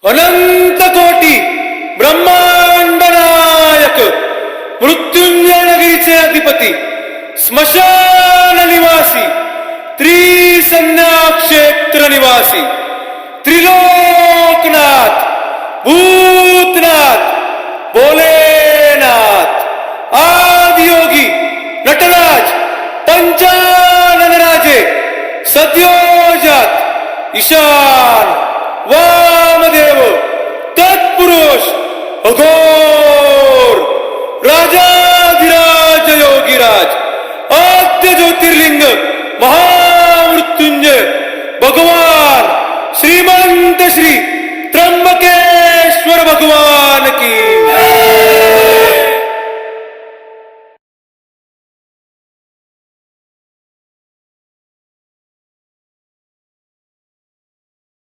अनंत कोटी ब्रह्मांड नायक मृत्युंजय नगरीचे अधिपती स्मशान निवासी त्रिसंज्ञा क्षेत्र निवासी त्रिलोकनाथ भूतनाथ भोलेनाथ आदियोगी नटराज पंचानन राजे सद्योजात ईशान वामदेव तत्पुरुष अघोर राजाधिराज योगीराज आद्य ज्योतिर्लिंग महामृत्युंजय भगवान श्रीमंत श्री